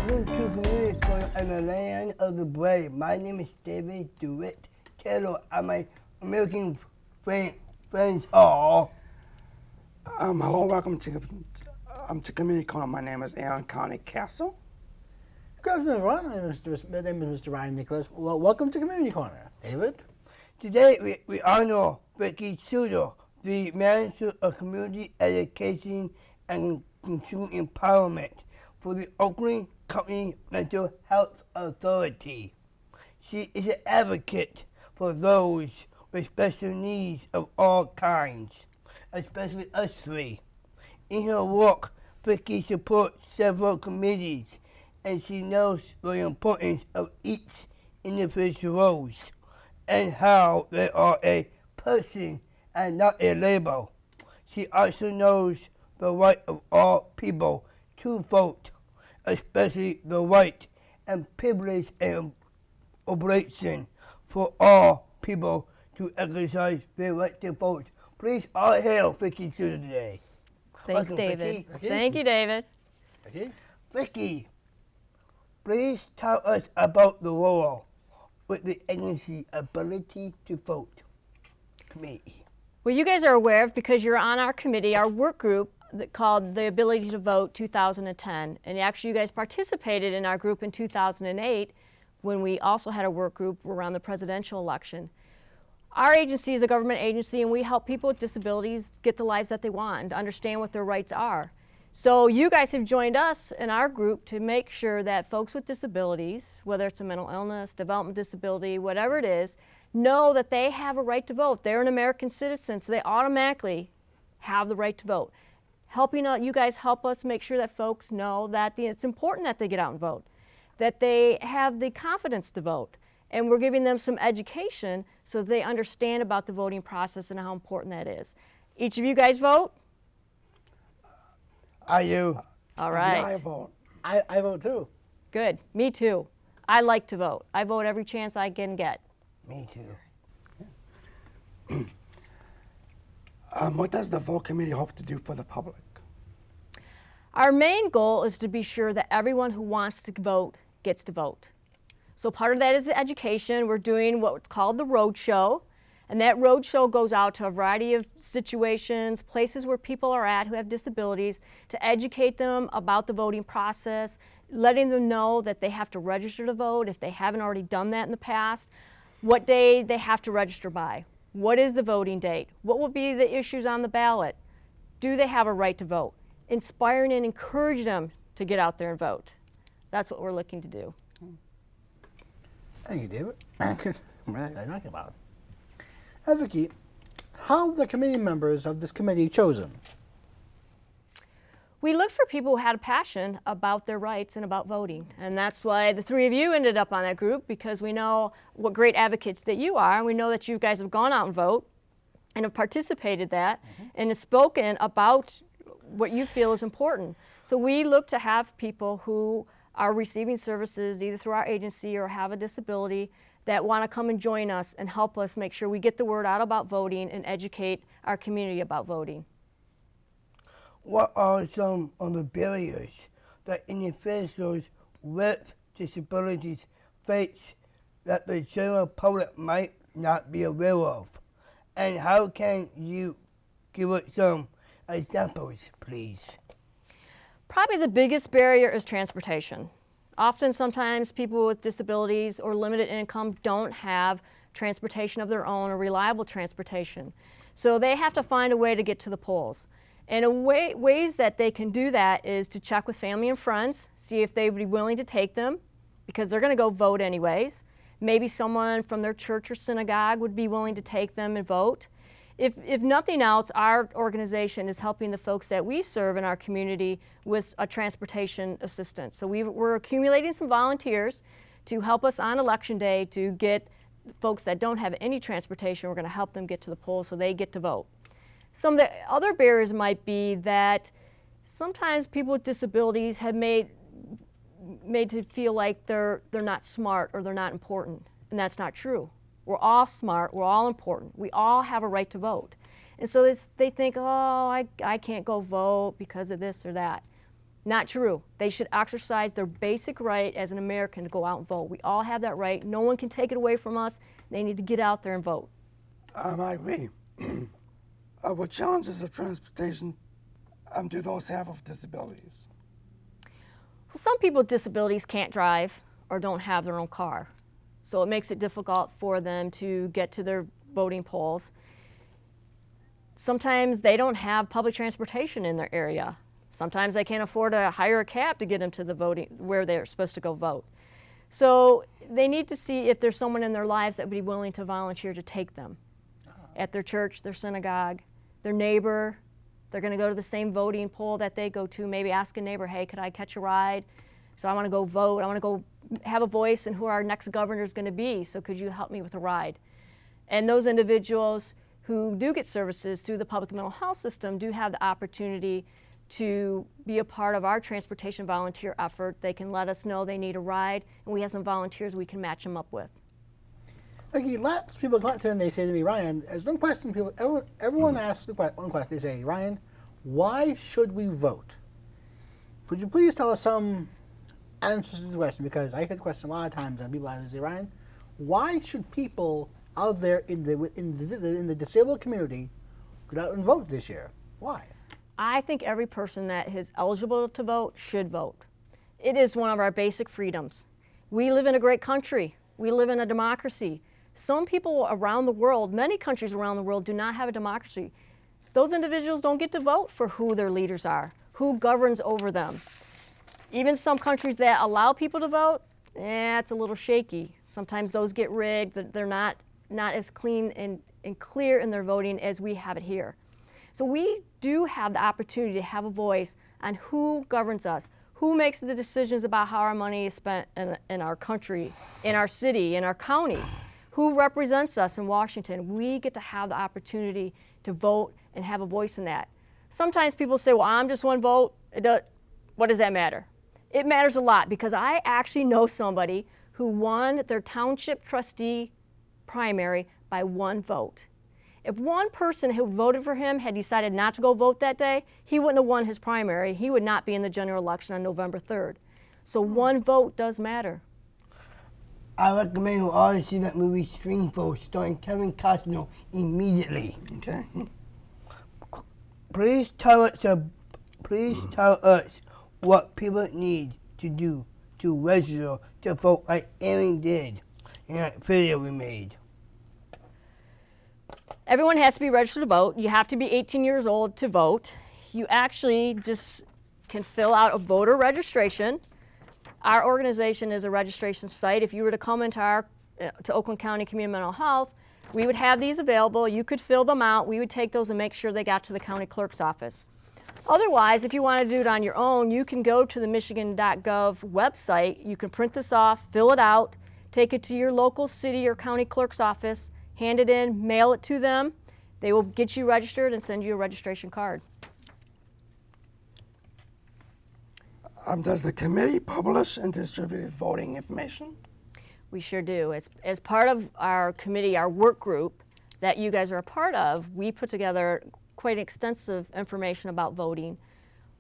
Welcome to Community Corner on the land of the brave. My name is David DeWitt Taylor, and my American friends all. Hello, welcome to Community Corner. My name is Aaron County Castle. Good afternoon, everyone. My name is Mr. Ryan Nicholas. Well, welcome to Community Corner. David? Today we honor Vicki Suder, the Manager of Community Education and Consumer Empowerment for the Oakland County Mental Health Authority. She is an advocate for those with special needs of all kinds, especially us three. In her work, Vicki supports several committees, and she knows the importance of each individual roles and how they are a person and not a label. She also knows the right of all people to vote, especially the right and privilege and obligation for all people to exercise their right to vote. Please all hail Vicki Suder today. Thanks, Welcome, David. Vicki. Thank you, David. Vicki, please tell us about the role with the agency Ability to Vote committee. Well, you guys are aware of, because you're on our committee, our work group called the Ability to Vote 2010. And actually you guys participated in our group in 2008 when we also had a work group around the presidential election. Our agency is a government agency, and we help people with disabilities get the lives that they want and to understand what their rights are. So you guys have joined us in our group to make sure that folks with disabilities, whether it's a mental illness, development disability, whatever it is, know that they have a right to vote. They're an American citizen, so they automatically have the right to vote. Helping out, you guys help us make sure that folks know that it's important that they get out and vote, that they have the confidence to vote. And we're giving them some education so they understand about the voting process and how important that is. Each of you guys vote? I do. All right. Yeah, I vote. I vote too. Good. Me too. I like to vote. I vote every chance I can get. Me too. What does the vote committee hope to do for the public? Our main goal is to be sure that everyone who wants to vote gets to vote. So part of that is the education. We're doing what's called the road show. And that road show goes out to a variety of situations, places where people are at who have disabilities, to educate them about the voting process, letting them know that they have to register to vote if they haven't already done that in the past, what day they have to register by, what is the voting date, what will be the issues on the ballot, do they have a right to vote, inspiring and encourage them to get out there and vote. That's what we're looking to do. Thank you, David. Right, I talking about. Vicki, how are the committee members of this committee chosen? We looked for people who had a passion about their rights and about voting. And that's why the three of you ended up on that group, because we know what great advocates that you are. And we know that you guys have gone out and vote and have participated that and have spoken about what you feel is important. So we look to have people who are receiving services either through our agency or have a disability that want to come and join us and help us make sure we get the word out about voting and educate our community about voting. What are some of the barriers that individuals with disabilities face that the general public might not be aware of? And how can you give us some examples, please? Probably the biggest barrier is transportation. Often, sometimes people with disabilities or limited income don't have transportation of their own or reliable transportation. So they have to find a way to get to the polls. And ways that they can do that is to check with family and friends, see if they would be willing to take them, because they're going to go vote anyways. Maybe someone from their church or synagogue would be willing to take them and vote. If nothing else, our organization is helping the folks that we serve in our community with a transportation assistance. So we're accumulating some volunteers to help us on election day to get folks that don't have any transportation. We're going to help them get to the polls so they get to vote. Some of the other barriers might be that sometimes people with disabilities have made to feel like they're not smart or they're not important, and that's not true. We're all smart, we're all important, we all have a right to vote. And so they think, oh, I can't go vote because of this or that. Not true. They should exercise their basic right as an American to go out and vote. We all have that right. No one can take it away from us. They need to get out there and vote. I agree. What challenges of transportation do those have with disabilities? Well, some people with disabilities can't drive or don't have their own car. So it makes it difficult for them to get to their voting polls. Sometimes they don't have public transportation in their area. Sometimes they can't afford to hire a cab to get them to the voting where they're supposed to go vote. So they need to see if there's someone in their lives that would be willing to volunteer to take them at their church, their synagogue, their neighbor. They're going to go to the same voting poll that they go to. Maybe ask a neighbor, hey, could I catch a ride? So I want to go vote. I want to go have a voice in who our next governor is going to be. So could you help me with a ride? And those individuals who do get services through the public mental health system do have the opportunity to be a part of our transportation volunteer effort. They can let us know they need a ride, and we have some volunteers we can match them up with. Okay, lots of people come up to me and they say to me, Ryan, as one question, everyone asks one question. They say, Ryan, why should we vote? Could you please tell us some answers to the question? Because I get the question a lot of times, and people say, Ryan, why should people out there in the disabled community go out and vote this year? Why? I think every person that is eligible to vote should vote. It is one of our basic freedoms. We live in a great country. We live in a democracy. Some people around the world, many countries around the world, do not have a democracy. Those individuals don't get to vote for who their leaders are, who governs over them. Even some countries that allow people to vote, it's a little shaky. Sometimes those get rigged. They're not as clean and clear in their voting as we have it here. So we do have the opportunity to have a voice on who governs us, who makes the decisions about how our money is spent in our country, in our city, in our county, who represents us in Washington. We get to have the opportunity to vote and have a voice in that. Sometimes people say, well, I'm just one vote. What does that matter? It matters a lot, because I actually know somebody who won their township trustee primary by one vote. If one person who voted for him had decided not to go vote that day, he wouldn't have won his primary. He would not be in the general election on November 3rd. So one vote does matter. I recommend you all to see that movie Stringful starring Kevin Costner immediately. Okay. Please tell us what people need to do to register to vote like Aaron did in that video we made. Everyone has to be registered to vote. You have to be 18 years old to vote. You actually just can fill out a voter registration. Our organization is a registration site. If you were to come into to Oakland County Community Mental Health, we would have these available. You could fill them out. We would take those and make sure they got to the county clerk's office. Otherwise, if you want to do it on your own, you can go to the michigan.gov website. You can print this off, fill it out, take it to your local city or county clerk's office, hand it in, mail it to them. They will get you registered and send you a registration card. Does the committee publish and distribute voting information? We sure do. As part of our committee, our work group that you guys are a part of, we put together quite extensive information about voting.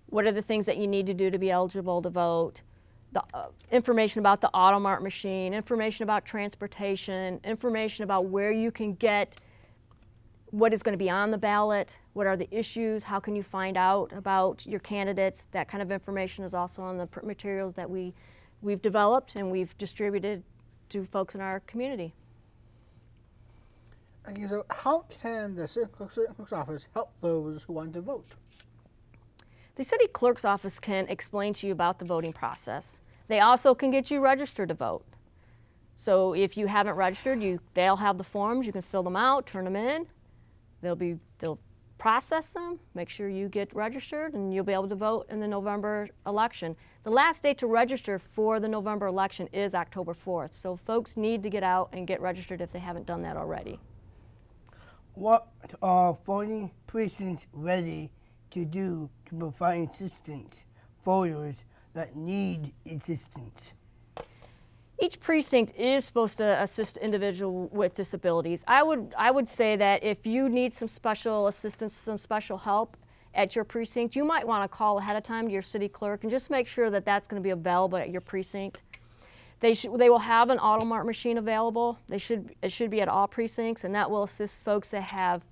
What are the things that you need to do to be eligible to vote? The information about the Automark machine, information about transportation, information about where you can get what is going to be on the ballot, what are the issues, how can you find out about your candidates. That kind of information is also on the materials that we've developed and we've distributed to folks in our community. Okay, so how can the city clerk's office help those who want to vote? The city clerk's office can explain to you about the voting process. They also can get you registered to vote. So if you haven't registered, they'll have the forms. You can fill them out, turn them in. They'll process them, make sure you get registered, and you'll be able to vote in the November election. The last date to register for the November election is October 4th. So folks need to get out and get registered if they haven't done that already. What are voting precincts ready to do to provide assistance for voters that need assistance? Each precinct is supposed to assist individuals with disabilities. I would say that if you need some special assistance, some special help, at your precinct, you might want to call ahead of time to your city clerk and just make sure that that's going to be available at your precinct. They will have an Automark machine available. It should be at all precincts, and that will assist folks that have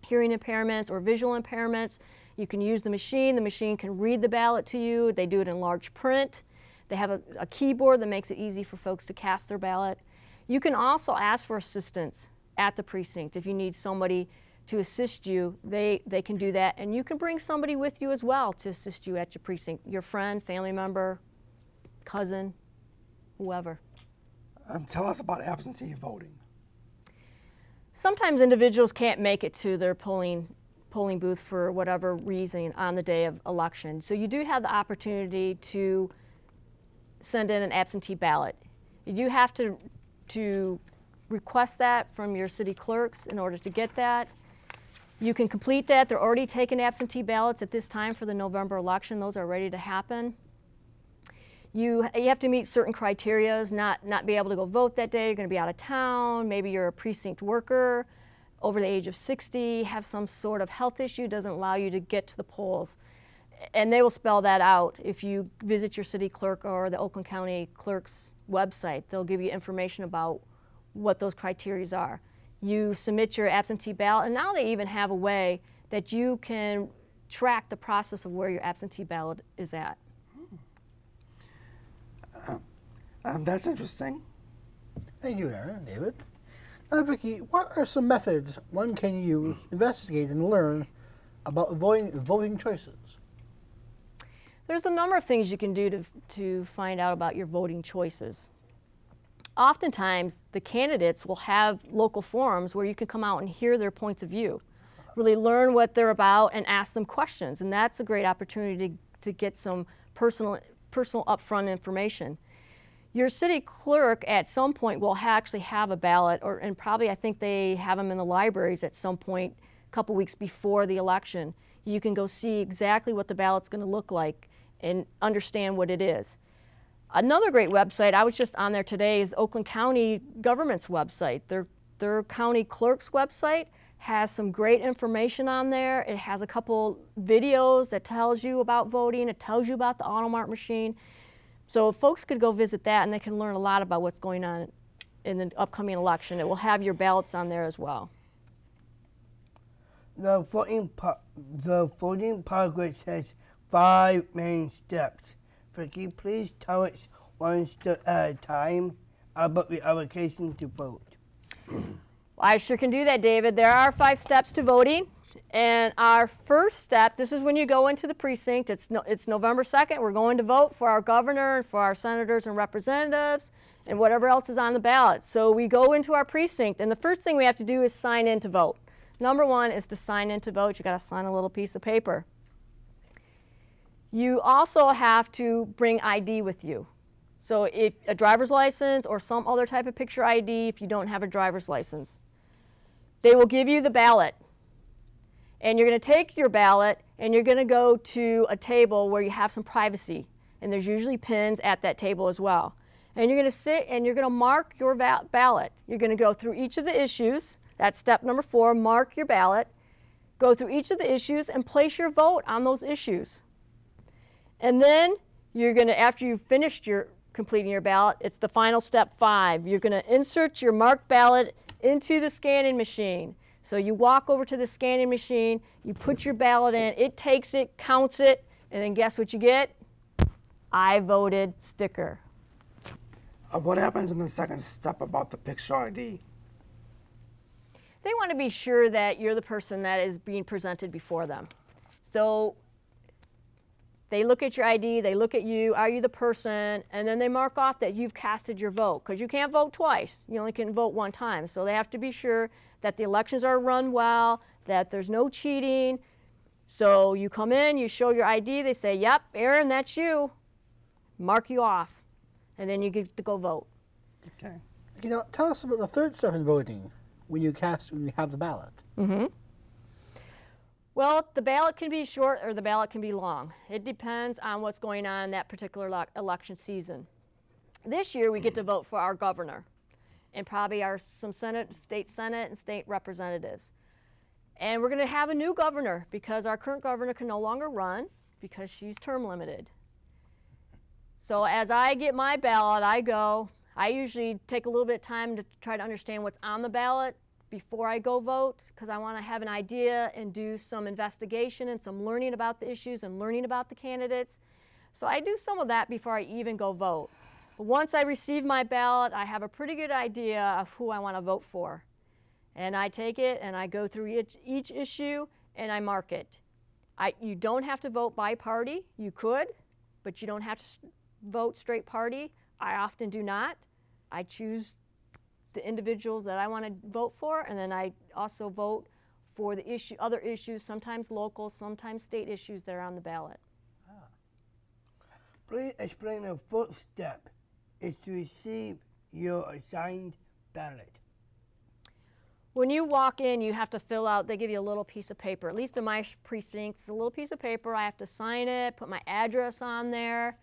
hearing impairments or visual impairments. You can use the machine. The machine can read the ballot to you. They do it in large print. They have a keyboard that makes it easy for folks to cast their ballot. You can also ask for assistance at the precinct. If you need somebody to assist you, they can do that. And you can bring somebody with you as well to assist you at your precinct, your friend, family member, cousin, whoever. Tell us about absentee voting. Sometimes individuals can't make it to their polling booth for whatever reason on the day of election. So you do have the opportunity to send in an absentee ballot. You do have to request that from your city clerks in order to get that. You can complete that. They're already taking absentee ballots at this time for the November election. Those are ready to happen. You have to meet certain criteria, not be able to go vote that day. You're going to be out of town. Maybe you're a precinct worker over the age of 60, have some sort of health issue, doesn't allow you to get to the polls. And they will spell that out. If you visit your city clerk or the Oakland County Clerk's website, they'll give you information about what those criteria are. You submit your absentee ballot, and now they even have a way that you can track the process of where your absentee ballot is at. That's interesting. Thank you, Aaron, David. Now, Vicki, what are some methods one can use to investigate and learn about voting choices? There's a number of things you can do to find out about your voting choices. Oftentimes, the candidates will have local forums where you can come out and hear their points of view, really learn what they're about and ask them questions. And that's a great opportunity to get some personal upfront information. Your city clerk at some point will actually have a ballot, and probably I think they have them in the libraries at some point a couple weeks before the election. You can go see exactly what the ballot's going to look like and understand what it is. Another great website, I was just on there today, is Oakland County government's website. Their county clerk's website has some great information on there. It has a couple videos that tells you about voting. It tells you about the Automark machine. So folks could go visit that, and they can learn a lot about what's going on in the upcoming election. It will have your ballots on there as well. The voting progress has 5 main steps. Vicki, please tell us one step at a time about the allocation to vote. Well, I sure can do that, David. There are 5 steps to voting. And our first step, this is when you go into the precinct. It's November 2nd. We're going to vote for our governor and for our senators and representatives and whatever else is on the ballot. So we go into our precinct, and the first thing we have to do is sign in to vote. Number 1 is to sign in to vote. You got to sign a little piece of paper. You also have to bring ID with you. So if a driver's license or some other type of picture ID if you don't have a driver's license. They will give you the ballot. And you're going to take your ballot and you're going to go to a table where you have some privacy. And there's usually pins at that table as well. And you're going to sit and you're going to mark your ballot. You're going to go through each of the issues. That's step number 4, mark your ballot. Go through each of the issues and place your vote on those issues. And then you're going to, after you've finished completing your ballot, it's the final step 5. You're going to insert your marked ballot into the scanning machine. So you walk over to the scanning machine, you put your ballot in, it takes it, counts it, and then guess what you get? I voted sticker. What happens in the second step about the picture ID? They want to be sure that you're the person that is being presented before them. So they look at your ID, they look at you, are you the person, and then they mark off that you've casted your vote, because you can't vote twice. You only can vote 1 time. So they have to be sure that the elections are run well, that there's no cheating. So you come in, you show your ID, they say, yep, Aaron, that's you. Mark you off, and then you get to go vote. Okay. You know, tell us about the third step in voting when you have the ballot. Mm-hmm. Well, the ballot can be short or the ballot can be long. It depends on what's going on in that particular election season. This year we get to vote for our governor and probably some state senate and state representatives. And we're going to have a new governor because our current governor can no longer run because she's term limited. So as I get my ballot, I usually take a little bit of time to try to understand what's on the ballot before I go vote, because I want to have an idea and do some investigation and some learning about the issues and learning about the candidates. So I do some of that before I even go vote. But once I receive my ballot, I have a pretty good idea of who I want to vote for. And I take it and I go through each issue and I mark it. You don't have to vote by party. You could, but you don't have to vote straight party. I often do not. I choose the individuals that I want to vote for, and then I also vote for the other issues, sometimes local, sometimes state issues that are on the ballot. Please explain the first step is to receive your assigned ballot. When you walk in, you have to fill out, they give you a little piece of paper, at least in my precinct, it's a little piece of paper. I have to sign it, put my address on there.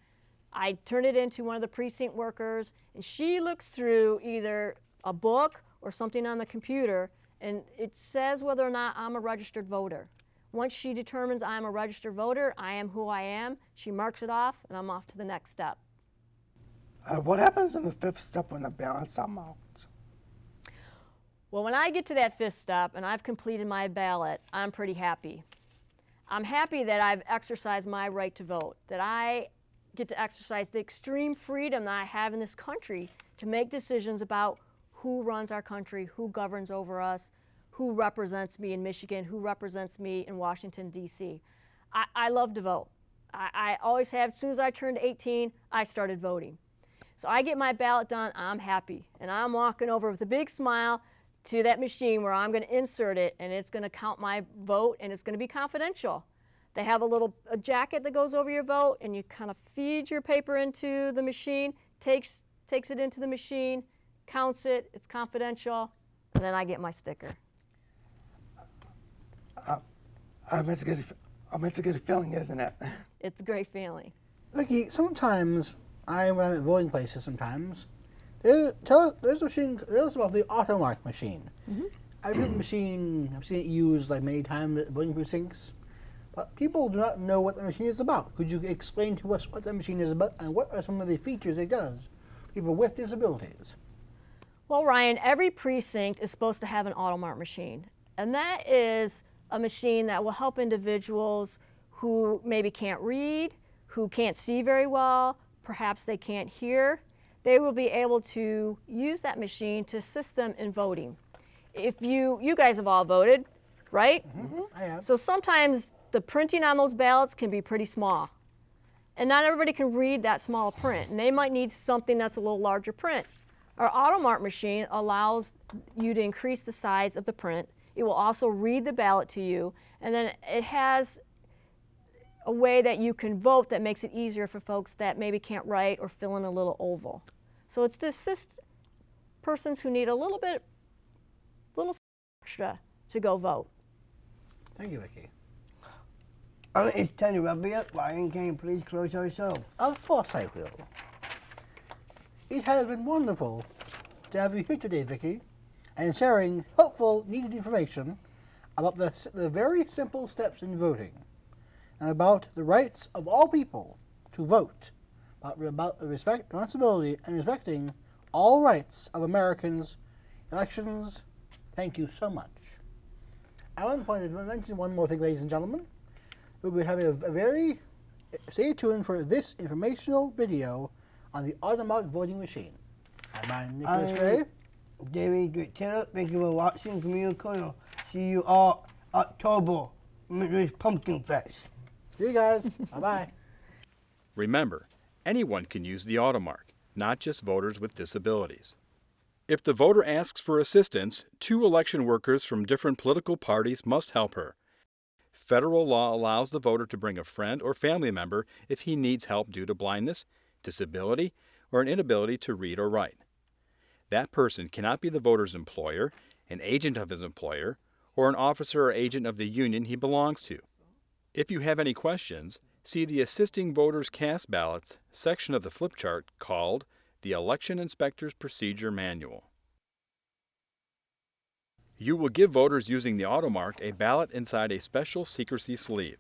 I turn it into one of the precinct workers, and she looks through either a book or something on the computer, and it says whether or not I'm a registered voter. Once she determines I'm a registered voter, I am who I am, she marks it off, and I'm off to the next step. What happens in the fifth step when the ballots are marked? Well, when I get to that fifth step and I've completed my ballot, I'm pretty happy. I'm happy that I've exercised my right to vote, that I get to exercise the extreme freedom that I have in this country to make decisions about who runs our country, who governs over us, who represents me in Michigan, who represents me in Washington, D.C. I love to vote. I always have. As soon as I turned 18, I started voting. So I get my ballot done, I'm happy. And I'm walking over with a big smile to that machine where I'm going to insert it, and it's going to count my vote, and it's going to be confidential. They have a jacket that goes over your vote, and you kind of feed your paper into the machine, takes it into the machine, counts it, it's confidential, and then I get my sticker. It's a good feeling, isn't it? It's a great feeling. Vicki, sometimes I'm at voting places sometimes. There's a machine, there's about the Automark machine. Mm-hmm. I've seen it used like many times at voting precincts, but people do not know what the machine is about. Could you explain to us what the machine is about and what are some of the features it does for people with disabilities? Well, Ryan, every precinct is supposed to have an Automark machine, and that is a machine that will help individuals who maybe can't read, who can't see very well, perhaps they can't hear. They will be able to use that machine to assist them in voting. If you guys have all voted, right? Mm-hmm. I have. So sometimes the printing on those ballots can be pretty small. And not everybody can read that small print, and they might need something that's a little larger print. Our Automark machine allows you to increase the size of the print. It will also read the ballot to you, and then it has a way that you can vote that makes it easier for folks that maybe can't write or fill in a little oval. So it's to assist persons who need a little extra to go vote. Thank you, Vicki. It's time to wrap it up. Ryan, can you please close our show? Of course I will. It has been wonderful to have you here today, Vicki, and sharing helpful, needed information about the very simple steps in voting and about the rights of all people to vote, about the responsibility and respecting all rights of Americans. Elections, thank you so much. I want to mention one more thing, ladies and gentlemen. We'll be having stay tuned for this informational video on the Automark voting machine. I'm Nicholas Gray. David DeWitt Taylor, thank you for watching Community Corner. See you all October, with Pumpkin Fest. See you guys. Bye-bye. Remember, anyone can use the Automark, not just voters with disabilities. If the voter asks for assistance, 2 election workers from different political parties must help her. Federal law allows the voter to bring a friend or family member if he needs help due to blindness, disability, or an inability to read or write. That person cannot be the voter's employer, an agent of his employer, or an officer or agent of the union he belongs to. If you have any questions, see the Assisting Voters Cast Ballots section of the flip chart called the Election Inspector's Procedure Manual. You will give voters using the Automark a ballot inside a special secrecy sleeve.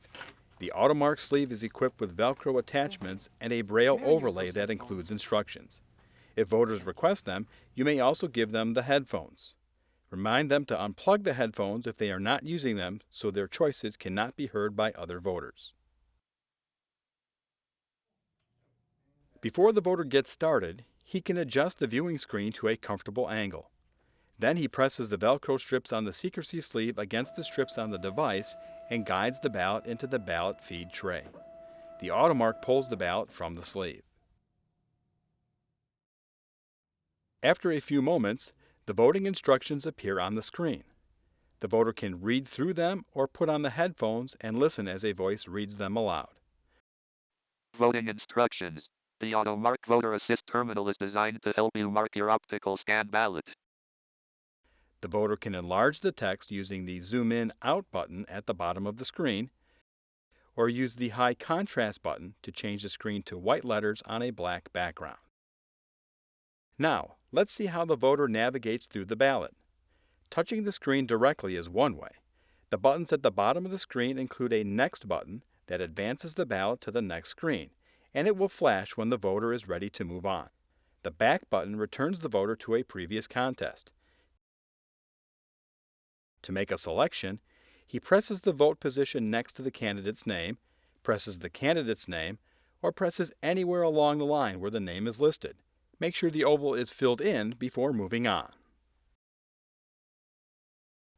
The Automark sleeve is equipped with Velcro attachments and a Braille overlay that includes instructions. If voters request them, you may also give them the headphones. Remind them to unplug the headphones if they are not using them so their choices cannot be heard by other voters. Before the voter gets started, he can adjust the viewing screen to a comfortable angle. Then he presses the Velcro strips on the secrecy sleeve against the strips on the device and guides the ballot into the ballot feed tray. The Automark pulls the ballot from the sleeve. After a few moments, the voting instructions appear on the screen. The voter can read through them or put on the headphones and listen as a voice reads them aloud. Voting instructions. The Automark Voter Assist Terminal is designed to help you mark your optical scan ballot. The voter can enlarge the text using the Zoom In Out button at the bottom of the screen, or use the High Contrast button to change the screen to white letters on a black background. Now, let's see how the voter navigates through the ballot. Touching the screen directly is one way. The buttons at the bottom of the screen include a Next button that advances the ballot to the next screen, and it will flash when the voter is ready to move on. The Back button returns the voter to a previous contest. To make a selection, he presses the vote position next to the candidate's name, presses the candidate's name, or presses anywhere along the line where the name is listed. Make sure the oval is filled in before moving on.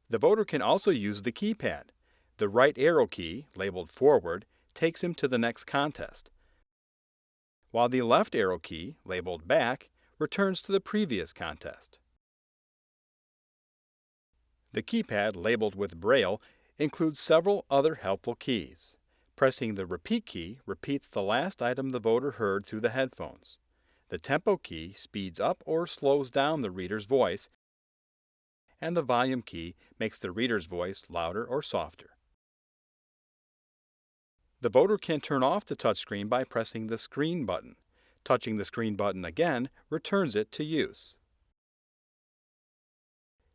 The voter can also use the keypad. The right arrow key, labeled Forward, takes him to the next contest, while the left arrow key, labeled Back, returns to the previous contest. The keypad, labeled with Braille, includes several other helpful keys. Pressing the Repeat key repeats the last item the voter heard through the headphones. The Tempo key speeds up or slows down the reader's voice, and the Volume key makes the reader's voice louder or softer. The voter can turn off the touchscreen by pressing the Screen button. Touching the Screen button again returns it to use.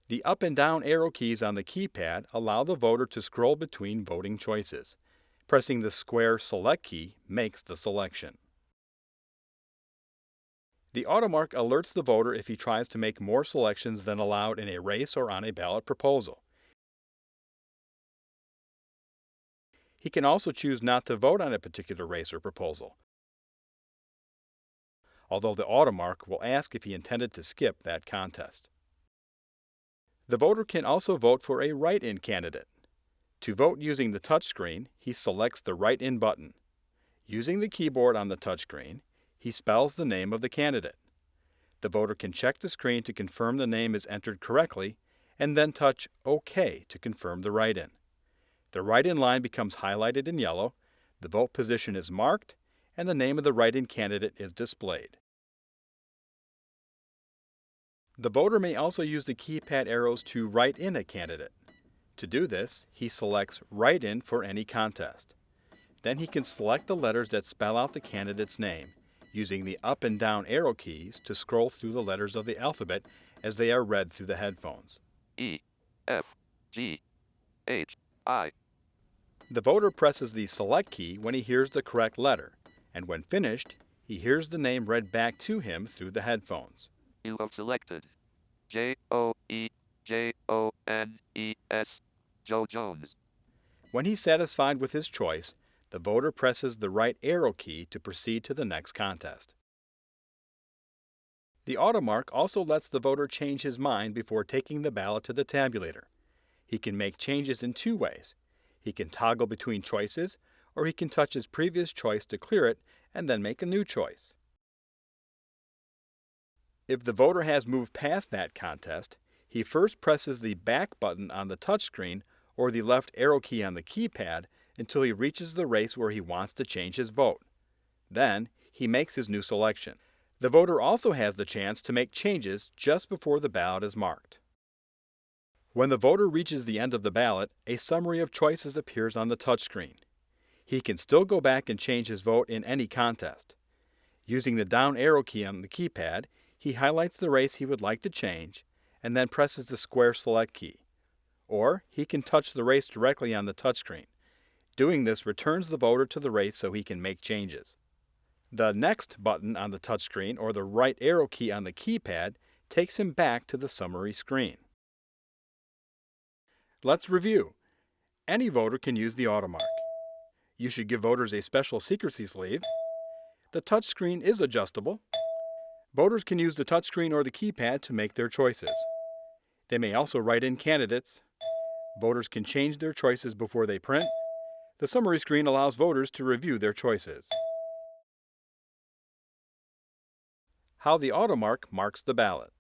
The up and down arrow keys on the keypad allow the voter to scroll between voting choices. Pressing the square Select key makes the selection. The Automark alerts the voter if he tries to make more selections than allowed in a race or on a ballot proposal. He can also choose not to vote on a particular race or proposal, although the Automark will ask if he intended to skip that contest. The voter can also vote for a write-in candidate. To vote using the touchscreen, he selects the write-in button. Using the keyboard on the touchscreen, he spells the name of the candidate. The voter can check the screen to confirm the name is entered correctly, and then touch OK to confirm the write-in. The write-in line becomes highlighted in yellow, the vote position is marked, and the name of the write-in candidate is displayed. The voter may also use the keypad arrows to write in a candidate. To do this, he selects Write In for any contest. Then he can select the letters that spell out the candidate's name, using the up and down arrow keys to scroll through the letters of the alphabet as they are read through the headphones. E, F, G, H, I. The voter presses the Select key when he hears the correct letter, and when finished, he hears the name read back to him through the headphones. You have selected J-O-E-J-O-N-E-S, Joe Jones. When he's satisfied with his choice, the voter presses the right arrow key to proceed to the next contest. The Automark also lets the voter change his mind before taking the ballot to the tabulator. He can make changes in two ways. He can toggle between choices, or he can touch his previous choice to clear it and then make a new choice. If the voter has moved past that contest, he first presses the Back button on the touchscreen or the left arrow key on the keypad until he reaches the race where he wants to change his vote. Then, he makes his new selection. The voter also has the chance to make changes just before the ballot is marked. When the voter reaches the end of the ballot, a summary of choices appears on the touchscreen. He can still go back and change his vote in any contest. Using the down arrow key on the keypad, he highlights the race he would like to change, and then presses the square Select key. or he can touch the race directly on the touchscreen. Doing this returns the voter to the race so he can make changes. The Next button on the touchscreen, or the right arrow key on the keypad, takes him back to the summary screen. Let's review. Any voter can use the Automark. You should give voters a special secrecy sleeve. The touchscreen is adjustable. Voters can use the touchscreen or the keypad to make their choices. They may also write in candidates. Voters can change their choices before they print. The summary screen allows voters to review their choices. How the Automark marks the ballot.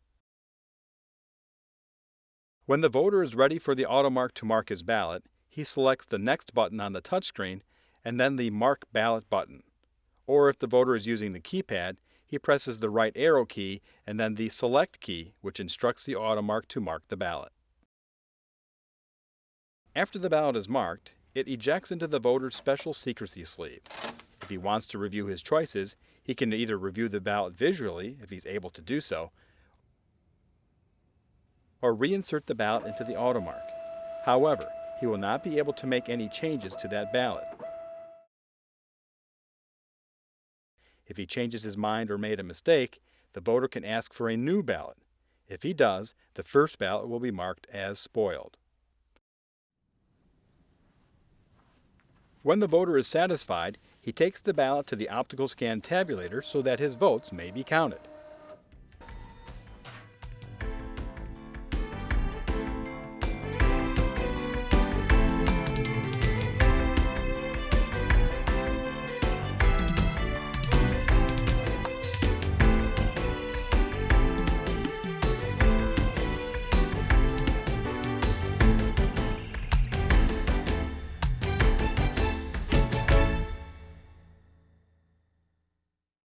When the voter is ready for the Automark to mark his ballot, he selects the Next button on the touchscreen and then the Mark Ballot button. Or if the voter is using the keypad, he presses the right arrow key and then the Select key, which instructs the Automark to mark the ballot. After the ballot is marked, it ejects into the voter's special secrecy sleeve. If he wants to review his choices, he can either review the ballot visually, if he's able to do so, or reinsert the ballot into the Automark. However, he will not be able to make any changes to that ballot. If he changes his mind or made a mistake, the voter can ask for a new ballot. If he does, the first ballot will be marked as spoiled. When the voter is satisfied, he takes the ballot to the optical scan tabulator so that his votes may be counted.